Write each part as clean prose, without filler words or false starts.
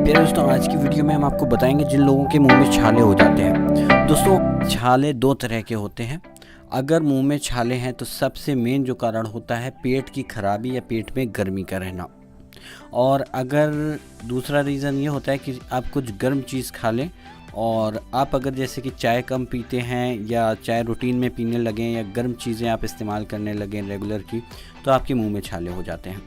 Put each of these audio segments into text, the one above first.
प्यारे दोस्तों, आज की वीडियो में हम आपको बताएंगे जिन लोगों के मुंह में छाले हो जाते हैं। दोस्तों, छाले दो तरह के होते हैं। अगर मुंह में छाले हैं तो सबसे मेन जो कारण होता है पेट की खराबी या पेट में गर्मी का रहना। और अगर दूसरा रीज़न ये होता है कि आप कुछ गर्म चीज़ खा लें और आप अगर जैसे कि चाय कम पीते हैं या चाय रूटीन में पीने लगें या गर्म चीज़ें आप इस्तेमाल करने लगें रेगुलर की, तो आपके मुंह में छाले हो जाते हैं।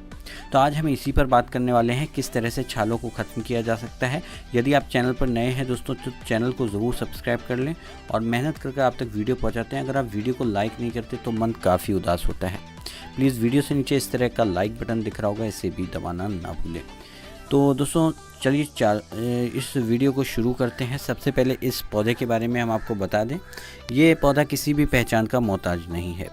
तो आज हम इसी पर बात करने वाले हैं, किस तरह से छालों को ख़त्म किया जा सकता है। यदि आप चैनल पर नए हैं दोस्तों तो चैनल को ज़रूर सब्सक्राइब कर लें और मेहनत करके आप तक वीडियो पहुंचाते हैं। अगर आप वीडियो को लाइक नहीं करते तो मन काफ़ी उदास होता है। प्लीज़ वीडियो से नीचे इस तरह का लाइक बटन दिख रहा होगा, इसे भी दबाना ना भूलें। तो दोस्तों चलिए इस वीडियो को शुरू करते हैं। सबसे पहले इस पौधे के बारे में हम आपको बता दें, ये पौधा किसी भी पहचान का मोहताज नहीं है,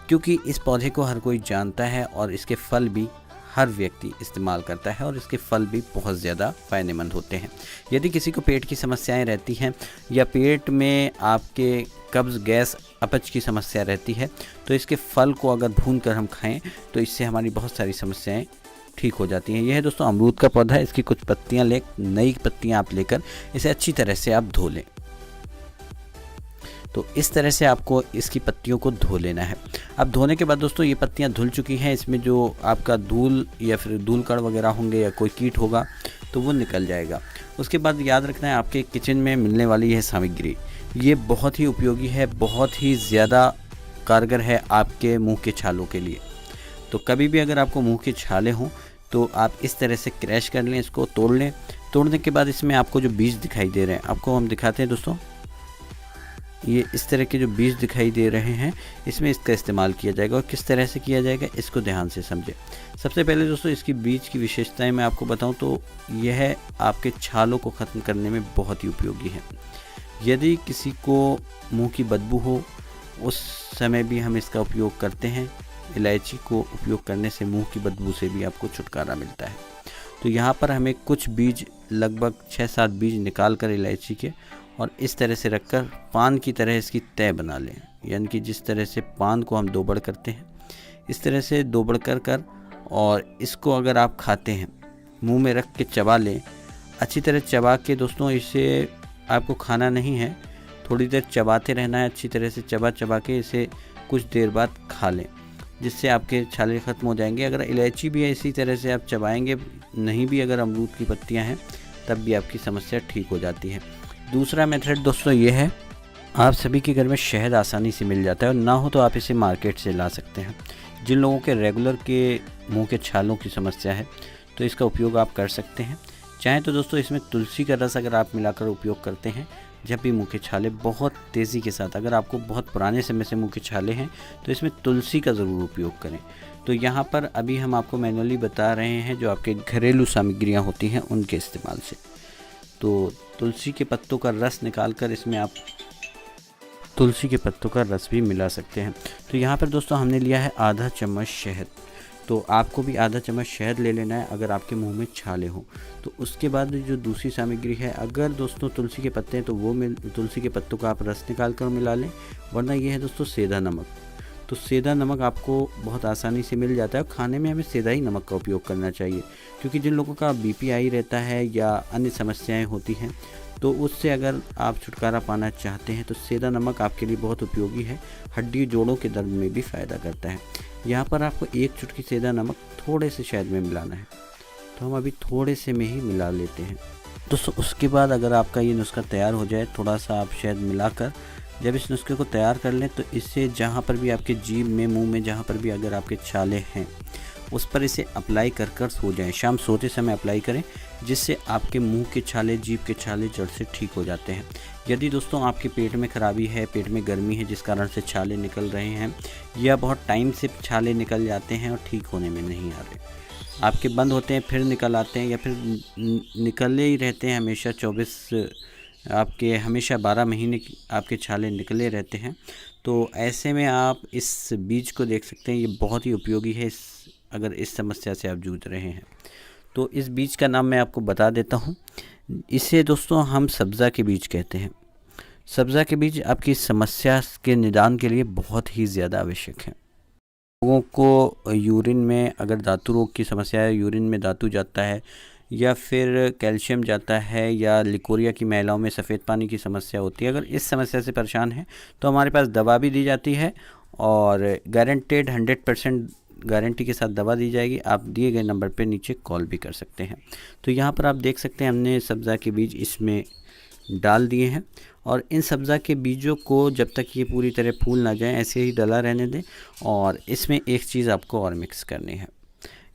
क्योंकि इस पौधे को हर कोई जानता है और इसके फल भी हर व्यक्ति इस्तेमाल करता है और इसके फल भी बहुत ज़्यादा फ़ायदेमंद होते हैं। यदि किसी को पेट की समस्याएं रहती हैं या पेट में आपके कब्ज़, गैस, अपच की समस्या रहती है तो इसके फल को अगर भून कर हम खाएं तो इससे हमारी बहुत सारी समस्याएं ठीक हो जाती हैं। यह है दोस्तों अमरूद का पौधा। इसकी कुछ पत्तियां नई पत्तियां आप लेकर इसे अच्छी तरह से आप धो लें। तो इस तरह से आपको इसकी पत्तियों को धो लेना है। अब धोने के बाद दोस्तों ये पत्तियां धुल चुकी हैं, इसमें जो आपका धूल या फिर धूल कण वगैरह होंगे या कोई कीट होगा तो वो निकल जाएगा। उसके बाद याद रखना है, आपके किचन में मिलने वाली यह सामग्री ये बहुत ही उपयोगी है, बहुत ही ज़्यादा कारगर है आपके मुंह के छालों के लिए। तो कभी भी अगर आपको मुंह के छाले हों तो आप इस तरह से क्रैश कर लें, इसको तोड़ लें। तोड़ने के बाद इसमें आपको जो बीज दिखाई दे रहे हैं, आपको हम दिखाते हैं दोस्तों, ये इस तरह के जो बीज दिखाई दे रहे हैं इसमें इसका इस्तेमाल किया जाएगा। और किस तरह से किया जाएगा इसको ध्यान से समझें। सबसे पहले दोस्तों इसकी बीज की विशेषताएं मैं आपको बताऊं तो यह आपके छालों को ख़त्म करने में बहुत ही उपयोगी है। यदि किसी को मुंह की बदबू हो उस समय भी हम इसका उपयोग करते हैं। इलायची को उपयोग करने से मुंह की बदबू से भी आपको छुटकारा मिलता है। तो यहाँ पर हमें कुछ बीज, लगभग 6-7 बीज निकाल कर इलायची के और इस तरह से रखकर पान की तरह इसकी तय बना लें। यानी कि जिस तरह से पान को हम दोबड़ करते हैं इस तरह से दोबड़ कर और इसको अगर आप खाते हैं मुंह में रख के चबा लें। अच्छी तरह चबा के दोस्तों, इसे आपको खाना नहीं है, थोड़ी देर चबाते रहना है। अच्छी तरह से चबा के इसे कुछ देर बाद खा लें, जिससे आपके छाले ख़त्म हो जाएंगे। अगर इलायची भी है इसी तरह से आप चबाएंगे, नहीं भी अगर अमरूद की पत्तियां हैं तब भी आपकी समस्या ठीक हो जाती है। दूसरा मेथड दोस्तों ये है, आप सभी के घर में शहद आसानी से मिल जाता है और ना हो तो आप इसे मार्केट से ला सकते हैं। जिन लोगों के रेगुलर के मुंह के छालों की समस्या है तो इसका उपयोग आप कर सकते हैं। चाहें तो दोस्तों इसमें तुलसी का रस अगर आप मिलाकर उपयोग करते हैं जब भी मुंह के छाले बहुत तेज़ी के साथ, अगर आपको बहुत पुराने समय से मुंह के छाले हैं तो इसमें तुलसी का ज़रूर उपयोग करें। तो यहाँ पर अभी हम आपको मैनुअली बता रहे हैं जो आपके घरेलू सामग्रियाँ होती हैं उनके इस्तेमाल से। तो तुलसी के पत्तों का रस निकाल कर इसमें आप तुलसी के पत्तों का रस भी मिला सकते हैं। तो यहाँ पर दोस्तों हमने लिया है आधा चम्मच शहद। तो आपको भी आधा चम्मच शहद ले लेना है अगर आपके मुंह में छाले हों। तो उसके बाद जो दूसरी सामग्री है, अगर दोस्तों तुलसी के पत्ते हैं तो वो तुलसी के पत्तों का आप रस निकाल कर मिला लें, वरना ये है दोस्तों सेंधा नमक। तो सेंधा नमक आपको बहुत आसानी से मिल जाता है। खाने में हमें सेंधा ही नमक का उपयोग करना चाहिए, क्योंकि जिन लोगों का बीपी हाई रहता है या अन्य समस्याएं होती हैं तो उससे अगर आप छुटकारा पाना चाहते हैं तो सेंधा नमक आपके लिए बहुत उपयोगी है। हड्डी जोड़ों के दर्द में भी फ़ायदा करता है। यहाँ पर आपको एक चुटकी सेंधा नमक थोड़े से शहद में मिलाना है, तो हम अभी थोड़े से में ही मिला लेते हैं दोस्तों। उसके बाद अगर आपका ये नुस्खा तैयार हो जाए, थोड़ा सा आप शहद मिलाकर जब इस नुस्खे को तैयार कर लें तो इससे जहाँ पर भी आपके जीभ में, मुंह में जहाँ पर भी अगर आपके छाले हैं उस पर इसे अप्लाई कर सो जाएं। शाम सोते समय अप्लाई करें, जिससे आपके मुंह के छाले, जीभ के छाले जड़ से ठीक हो जाते हैं। यदि दोस्तों आपके पेट में खराबी है, पेट में गर्मी है जिस कारण से छाले निकल रहे हैं या बहुत टाइम से छाले निकल जाते हैं और ठीक होने में नहीं आ रहे, आपके बंद होते हैं फिर निकल आते हैं या फिर निकले ही रहते हैं हमेशा, 12 महीने आपके छाले निकले रहते हैं, तो ऐसे में आप इस बीज को देख सकते हैं। ये बहुत ही उपयोगी है अगर इस समस्या से आप जूझ रहे हैं। तो इस बीज का नाम मैं आपको बता देता हूँ। इसे दोस्तों हम सब्ज़ा के बीज कहते हैं। सब्ज़ा के बीज आपकी समस्या के निदान के लिए बहुत ही ज़्यादा आवश्यक है। लोगों को यूरिन में अगर धातु रोग की समस्या है, यूरिन में धातु जाता है या फिर कैल्शियम जाता है, या लिकोरिया की महिलाओं में सफ़ेद पानी की समस्या होती है, अगर इस समस्या से परेशान है तो हमारे पास दवा भी दी जाती है और गारंटेड 100% गारंटी के साथ दवा दी जाएगी। आप दिए गए नंबर पे नीचे कॉल भी कर सकते हैं। तो यहाँ पर आप देख सकते हैं हमने सब्ज़ा के बीज इसमें डाल दिए हैं और इन सब्ज़ा के बीजों को जब तक ये पूरी तरह फूल ना जाए ऐसे ही डला रहने दें। और इसमें एक चीज़ आपको और मिक्स करनी है।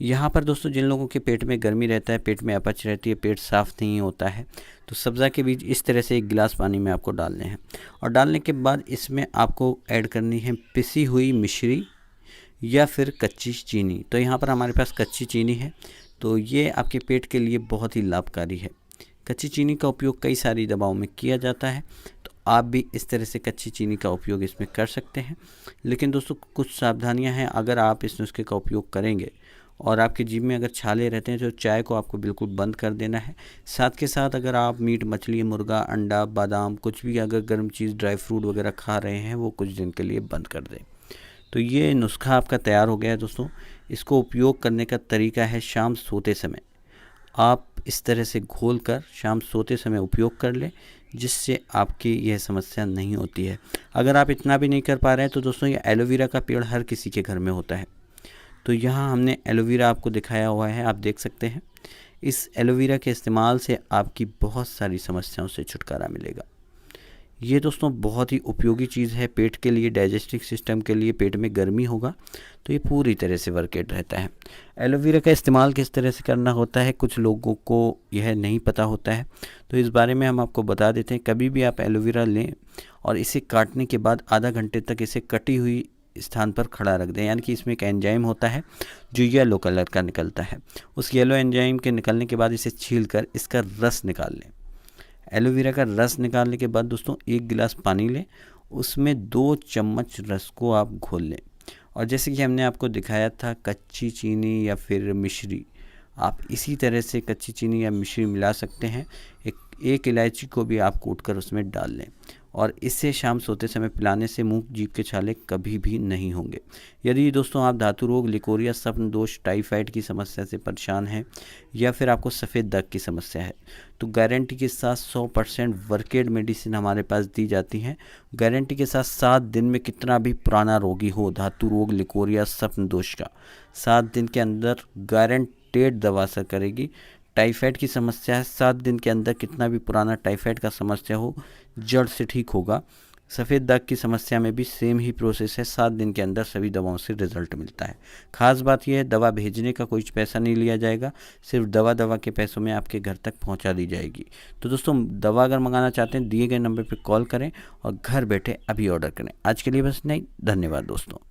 यहाँ पर दोस्तों जिन लोगों के पेट में गर्मी रहता है, पेट में अपच रहती है, पेट साफ़ नहीं होता है, तो सब्ज़ा के बीज इस तरह से 1 गिलास पानी में आपको डालने हैं। और डालने के बाद इसमें आपको ऐड करनी है पिसी हुई मिश्री या फिर कच्ची चीनी। तो यहाँ पर हमारे पास कच्ची चीनी है, तो ये आपके पेट के लिए बहुत ही लाभकारी है। कच्ची चीनी का उपयोग कई सारी दवाओं में किया जाता है, तो आप भी इस तरह से कच्ची चीनी का उपयोग इसमें कर सकते हैं। लेकिन दोस्तों कुछ सावधानियां हैं, अगर आप इस नुस्खे का उपयोग करेंगे और आपके जीभ में अगर छाले रहते हैं तो चाय को आपको बिल्कुल बंद कर देना है। साथ के साथ अगर आप मीट, मछली, मुर्गा, अंडा, बादाम, कुछ भी अगर गर्म चीज़, ड्राई फ्रूट वगैरह खा रहे हैं वो कुछ दिन के लिए बंद कर दें। तो ये नुस्खा आपका तैयार हो गया है दोस्तों। इसको उपयोग करने का तरीका है शाम सोते समय आप इस तरह से घोल कर शाम सोते समय उपयोग कर लें, जिससे आपकी यह समस्या नहीं होती है। अगर आप इतना भी नहीं कर पा रहे हैं तो दोस्तों ये एलोवेरा का पेड़ हर किसी के घर में होता है। तो यहाँ हमने एलोवेरा आपको दिखाया हुआ है, आप देख सकते हैं। इस एलोवेरा के इस्तेमाल से आपकी बहुत सारी समस्याओं से छुटकारा मिलेगा। ये दोस्तों बहुत ही उपयोगी चीज़ है पेट के लिए, डाइजेस्टिव सिस्टम के लिए। पेट में गर्मी होगा तो ये पूरी तरह से वर्केट रहता है। एलोवेरा का इस्तेमाल किस तरह से करना होता है कुछ लोगों को यह नहीं पता होता है, तो इस बारे में हम आपको बता देते हैं। कभी भी आप एलोवेरा लें और इसे काटने के बाद आधा घंटे तक इसे कटी हुई स्थान पर खड़ा रख दें, यानी कि इसमें एक एंजाइम होता है जो येलो कलर का निकलता है। उस येलो एंजाइम के निकलने के बाद इसे छील कर इसका रस निकाल लें। एलोवेरा का रस निकालने के बाद दोस्तों 1 गिलास पानी लें, उसमें 2 चम्मच रस को आप घोल लें। और जैसे कि हमने आपको दिखाया था कच्ची चीनी या फिर मिश्री, आप इसी तरह से कच्ची चीनी या मिश्री मिला सकते हैं। एक इलायची को भी आप कूटकर उसमें डाल लें और इसे शाम सोते समय पिलाने से मुंह, जीभ के छाले कभी भी नहीं होंगे। यदि दोस्तों आप धातु रोग, लिकोरिया, स्वप्न दोष, टाइफाइड की समस्या से परेशान हैं या फिर आपको सफ़ेद दाग की समस्या है, तो गारंटी के साथ 100% वर्केड मेडिसिन हमारे पास दी जाती हैं। गारंटी के साथ 7 दिन में कितना भी पुराना रोगी हो, धातु रोग, लिकोरिया, स्वप्न दोष का, 7 दिन के अंदर गारंटेड दवा असर करेगी। टाइफाइड की समस्या है, 7 दिन के अंदर कितना भी पुराना टाइफाइड का समस्या हो जड़ से ठीक होगा। सफ़ेद दाग की समस्या में भी सेम ही प्रोसेस है, 7 दिन के अंदर सभी दवाओं से रिजल्ट मिलता है। ख़ास बात यह है दवा भेजने का कोई पैसा नहीं लिया जाएगा, सिर्फ दवा के पैसों में आपके घर तक पहुंचा दी जाएगी। तो दोस्तों दवा अगर मंगाना चाहते हैं दिए गए नंबर पर कॉल करें और घर बैठे अभी ऑर्डर करें। आज के लिए बस नहीं, धन्यवाद दोस्तों।